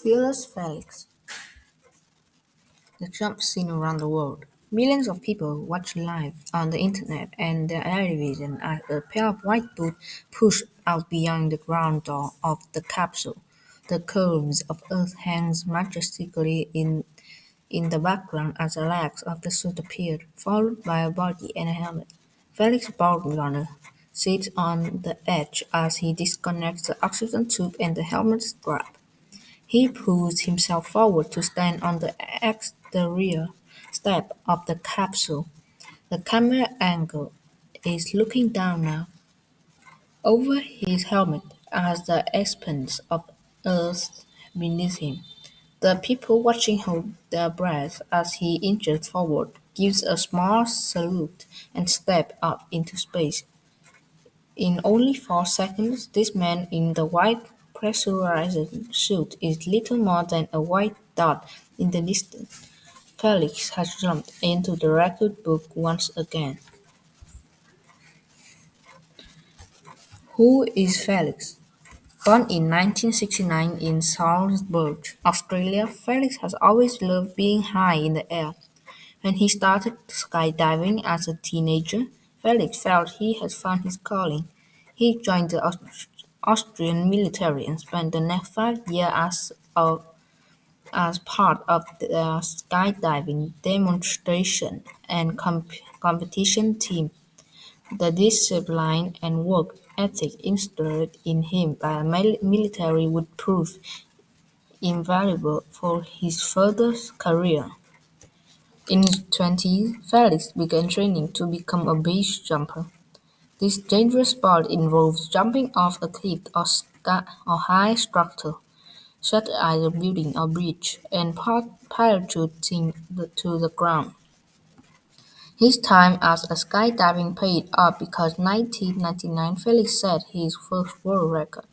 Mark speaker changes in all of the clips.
Speaker 1: Fearless Felix, the jump scene around the world. Millions of people watch live on the internet and their television as a pair of white boots push out beyond the ground door of the capsule. The curves of Earth hangs majestically in the background as the legs of the suit appear, followed by a body and a helmet. Felix Baumgartner sits on the edge as he disconnects the oxygen tube and the helmet strap. He pulls himself forward to stand on the exterior step of the capsule. The camera angle is looking down now, over his helmet, at the expanse of Earth beneath him. The people watching hold their breath as he inches forward, gives a small salute, and steps up into space. In only 4 seconds, this man in the white pressurized suit is little more than a white dot in the distance. Felix has jumped into the record book once again. Who is Felix? Born in 1969 in Salzburg, Australia, Felix has always loved being high in the air. When he started skydiving as a teenager, Felix felt he had found his calling. He joined the Austrian military and spent the next 5 years as part of the skydiving demonstration and competition team. The discipline and work ethic instilled in him by the military would prove invaluable for his further career. In his twenties, Felix began training to become a base jumper. This dangerous sport involves jumping off a cliff or high structure, such as a building or bridge, and parachuting to the ground. His time as a skydiving paid off because 1999 Felix set his first world record.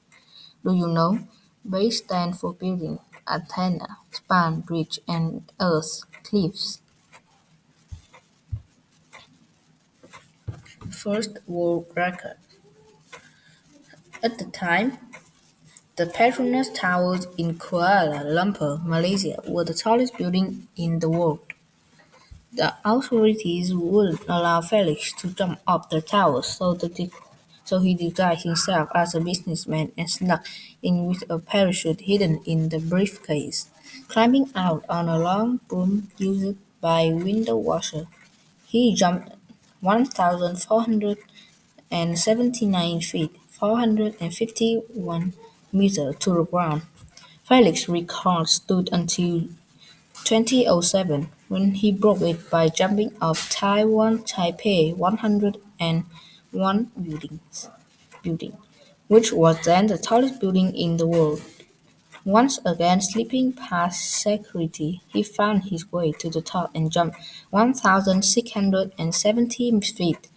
Speaker 1: Do you know? Base stands for building, antenna, span, bridge, and earth, cliffs. First world record. At the time, the Petronas Towers in Kuala Lumpur, Malaysia, were the tallest building in the world. The authorities wouldn't allow Felix to jump up the towers, so he disguised himself as a businessman and snuck in with a parachute hidden in the briefcase. Climbing out on a long broom used by window washer, he jumped 1,479 feet (451 meters) to the ground. Felix's record stood until 2007, when he broke it by jumping off Taiwan Taipei 101 building, which was then the tallest building in the world. Once again slipping past security, he found his way to the top and jumped 1,670 feet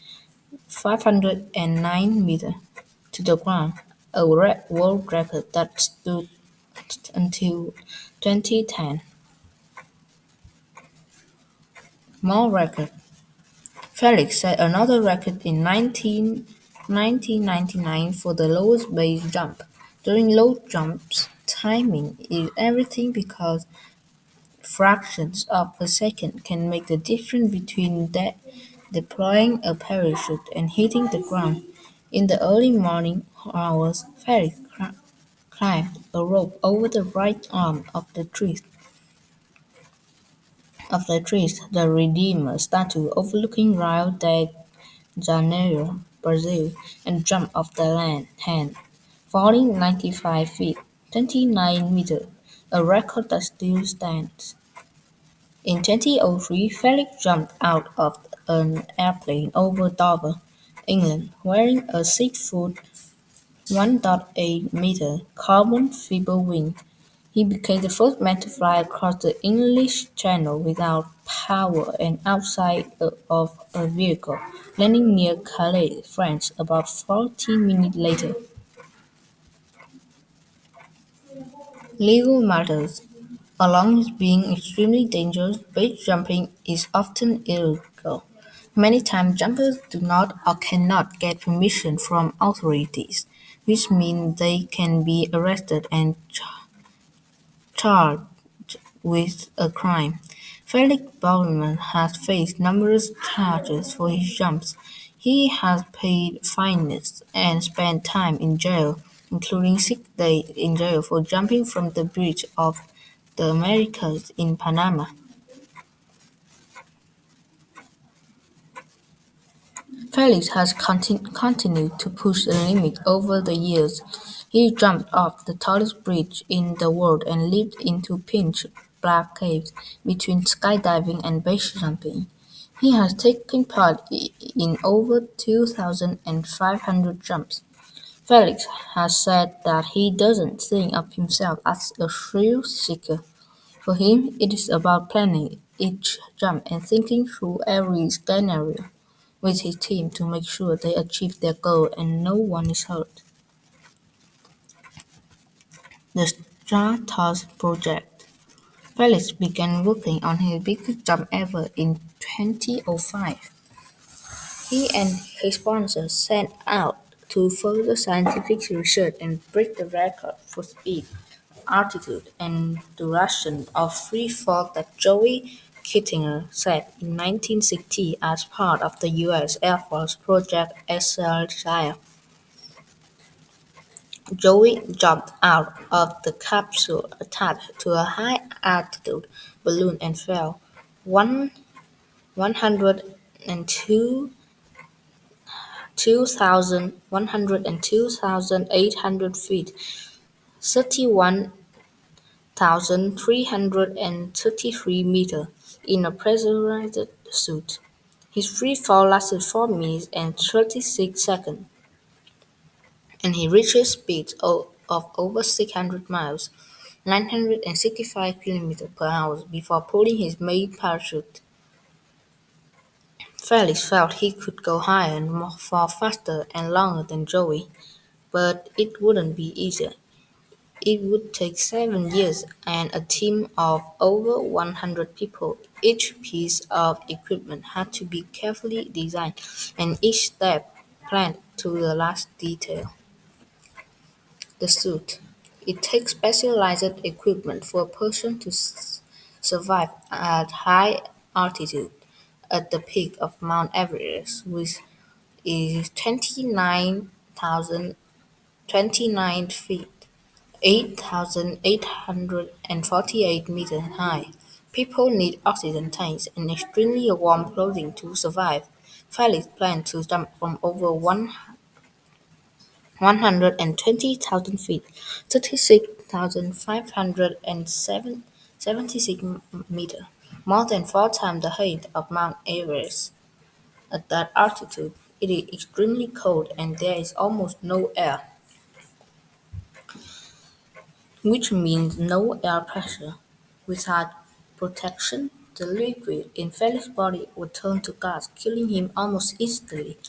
Speaker 1: (509 meters) to the ground, a world record that stood until 2010. More record. Felix set another record in 1999 for the lowest base jump. During low jumps, timing is everything because fractions of a second can make the difference between deploying a parachute and hitting the ground. In the early morning hours, Felix climbed a rope over the right arm of the trees, the Redeemer statue overlooking Rio de Janeiro, Brazil, and jumped off the hand, falling 95 feet (29 meters), a record that still stands. In 2003, Felix jumped out of an airplane over Dover, England, wearing a 6-foot (1.8 meter) carbon fiber wing. He became the first man to fly across the English Channel without power and outside of a vehicle, landing near Calais, France, about 14 minutes later. Legal matters. Along with being extremely dangerous, base jumping is often illegal. Many times jumpers do not or cannot get permission from authorities, which means they can be arrested and charged with a crime. Felix Bowman has faced numerous charges for his jumps. He has paid fines and spent time in jail, including 6 days in jail for jumping from the Bridge of the Americas in Panama. Felix has continued to push the limit over the years. He jumped off the tallest bridge in the world and leaped into pitch black caves between skydiving and base jumping. He has taken part in over 2,500 jumps. Felix has said that he doesn't think of himself as a thrill seeker. For him, it is about planning each jump and thinking through every scenario with his team to make sure they achieve their goal and no one is hurt. The Stratos project. Felix began working on his biggest jump ever in 2005. He and his sponsors set out to further scientific research and break the record for speed, altitude, and duration of free fall that Joey Kittinger set in 1960 as part of the U.S. Air Force Project Excelsior. Joey jumped out of the capsule attached to a high-altitude balloon and fell 102 2,102,800 feet (31,333 meters) in a pressurized suit. His free fall lasted 4 minutes and 36 seconds, and he reached speeds of over 600 miles (965 kilometers per hour) before pulling his main parachute. Felix felt he could go higher and fall faster and longer than Joey, but it wouldn't be easy. It would take 7 years and a team of over 100 people. Each piece of equipment had to be carefully designed and each step planned to the last detail. The suit. It takes specialized equipment for a person to survive at high altitude. At the peak of Mount Everest, which is 29 feet, 8,848 meters high. People need oxygen tanks and extremely warm clothing to survive. Felix planned to jump from over 120,000 feet, 36,576 meters, more than 4 times the height of Mount Everest. At that altitude, it is extremely cold and there is almost no air, which means no air pressure. Without protection, the liquid in Felix's body would turn to gas, killing him almost instantly.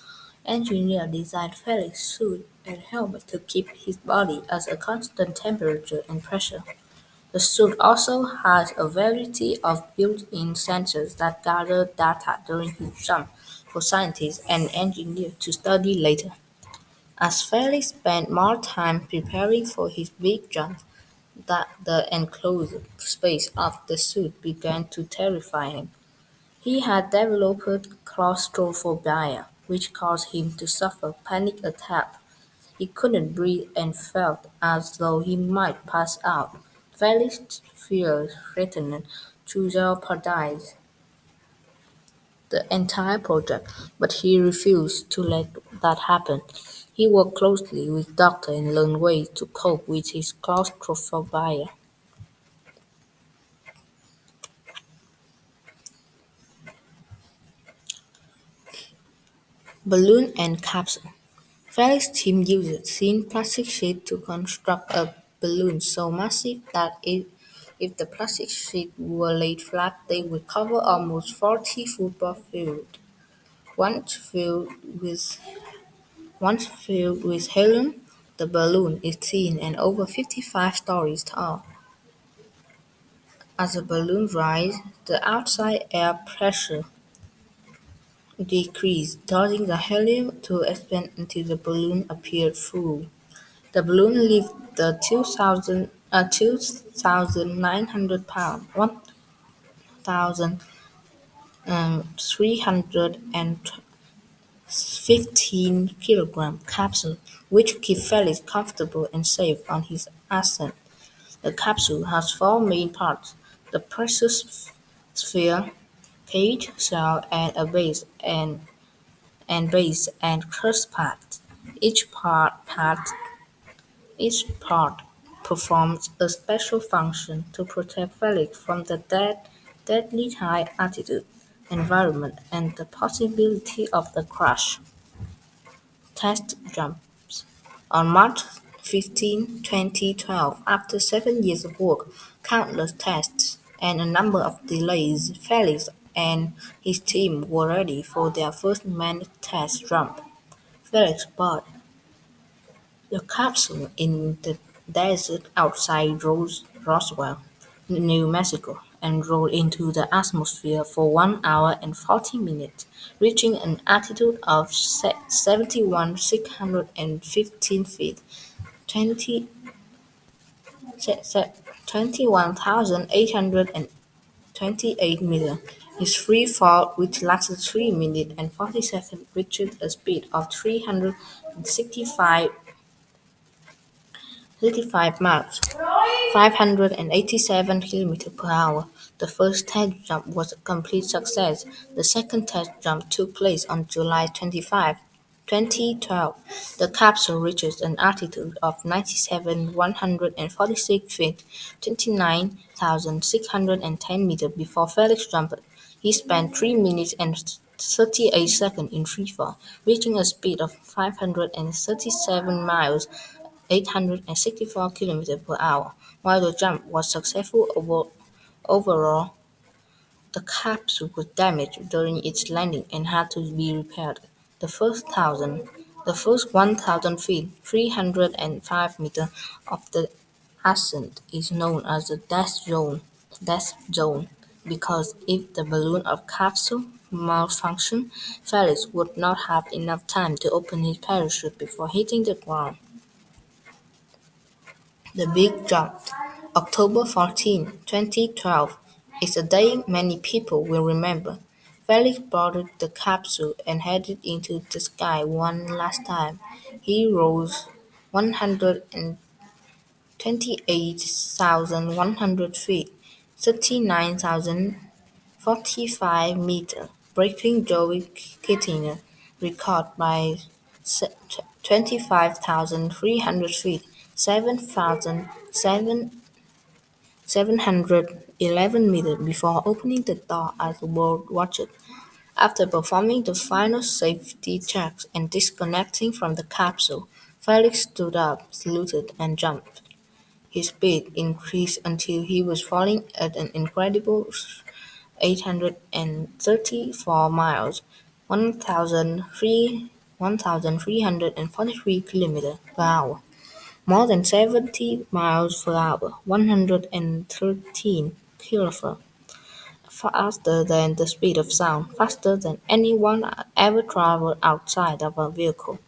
Speaker 1: Engineers designed Felix's suit and helmet to keep his body at a constant temperature and pressure. The suit also has a variety of built-in sensors that gather data during his jump for scientists and engineers to study later. As Felix spent more time preparing for his big jump, the enclosed space of the suit began to terrify him. He had developed claustrophobia, which caused him to suffer panic attacks. He couldn't breathe and felt as though he might pass out. Felix's fears threatened to jeopardize the entire project, but he refused to let that happen. He worked closely with doctors and learned ways to cope with his claustrophobia. Balloon and capsule. Felix's team used thin plastic sheet to construct a balloon so massive that if the plastic sheet were laid flat, they would cover almost 40 football fields. Once filled with Once filled with helium, the balloon is thin and over 55 stories tall. As the balloon rises, the outside air pressure decreases, causing the helium to expand until the balloon appears full. The balloon lifts the a 2,900 pound, 1,315 kilogram capsule, which keeps Felix comfortable and safe on his ascent. The capsule has four main parts: the precious sphere, cage, shell, and a base and crust part. Each part performs a special function to protect Felix from the deadly high-altitude environment and the possibility of the crash. Test jumps. On March 15, 2012, after 7 years of work, countless tests, and a number of delays, Felix and his team were ready for their first manned test jump. Felix bought the capsule in the desert outside Roswell, New Mexico, and rolled into the atmosphere for 1 hour and 40 minutes, reaching an altitude of 71,615 feet, 20 21,828 meters. His free fall, which lasted 3 minutes and 40 seconds, reached a speed of 365 miles (587 km/h). The first test jump was a complete success. The second test jump took place on July 25, 2012. The capsule reaches an altitude of 97,146 feet (29,610 meters) before Felix jumped. He spent 3 minutes and 38 seconds in freefall, reaching a speed of 537 miles (864 km/h). While the jump was successful overall, the capsule was damaged during its landing and had to be repaired. The first 1,000 feet (305 meters) of the ascent is known as the death zone because if the balloon or capsule malfunctioned, Felix would not have enough time to open his parachute before hitting the ground. The Big Jump, October 14, 2012, is a day many people will remember. Felix boarded the capsule and headed into the sky one last time. He rose 128,100 feet (39,045 meters), breaking Joey Kittiner's record by 25,300 feet (7,711 meters) before opening the door as the world watched. After performing the final safety checks and disconnecting from the capsule, Felix stood up, saluted, and jumped. His speed increased until he was falling at an incredible 834 miles (1,343 km/h), more than 70 miles per hour (113 kph), faster than the speed of sound, faster than anyone ever traveled outside of a vehicle.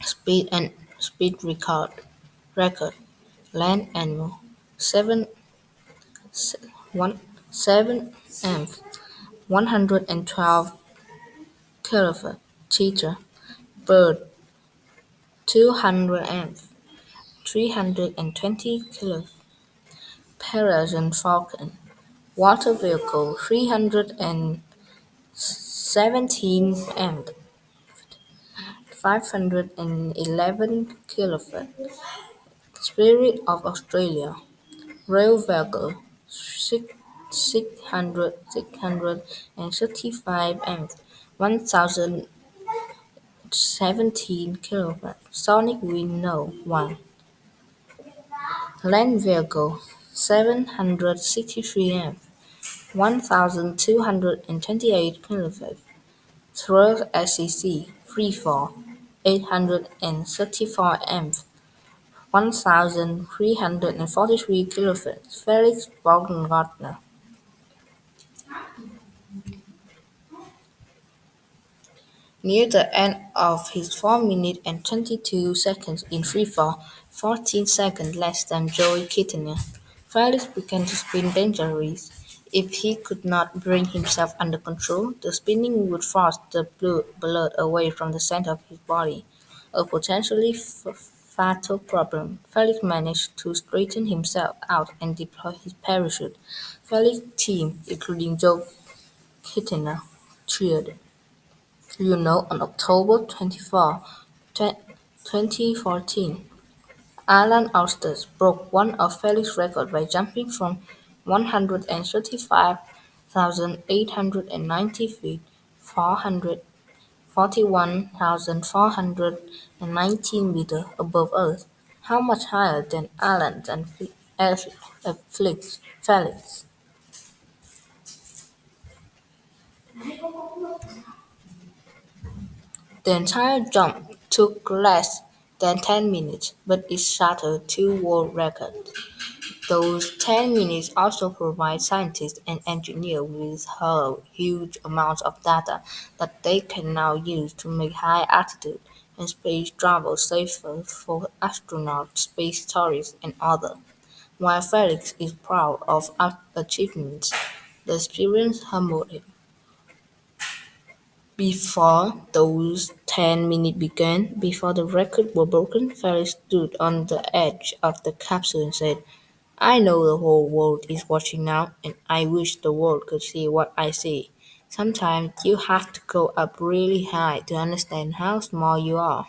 Speaker 1: Speed record. Land animal. 7 112 kph. Cheetah. Bird. 200 mph. 320 kph. Persian falcon. Water vehicle. 317 mph. 511 kph. Spirit of Australia. Rail vehicle. 635 mph. 1017 kph. Sonic Winnow 1. Land vehicle. 763 mph. 1228 kph. Thrush SEC Freefall 834 mph. 1343 kph. Felix Baumgartner. Near the end of his 4 minutes and 22 seconds in freefall, 14 seconds less than Joey Kittinger. Felix began to spin dangerously. If he could not bring himself under control, the spinning would force the blood away from the center of his body, a potentially fatal problem. Felix managed to straighten himself out and deploy his parachute. Felix's team, including Joe Kittinger, cheered. On October 24, 2014, Alan Eustace broke one of Felix's records by jumping from 135,890 feet (441,419 meters) above Earth. How much higher than Alan than Felix? The entire jump took less than 10 minutes, but it shattered two world records. Those 10 minutes also provide scientists and engineers with huge amounts of data that they can now use to make high-altitude and space travel safer for astronauts, space tourists, and others. While Felix is proud of achievements, the experience humbled him. Before those 10 minutes began, before the records were broken, Felix stood on the edge of the capsule and said, "I know the whole world is watching now, and I wish the world could see what I see. Sometimes you have to go up really high to understand how small you are."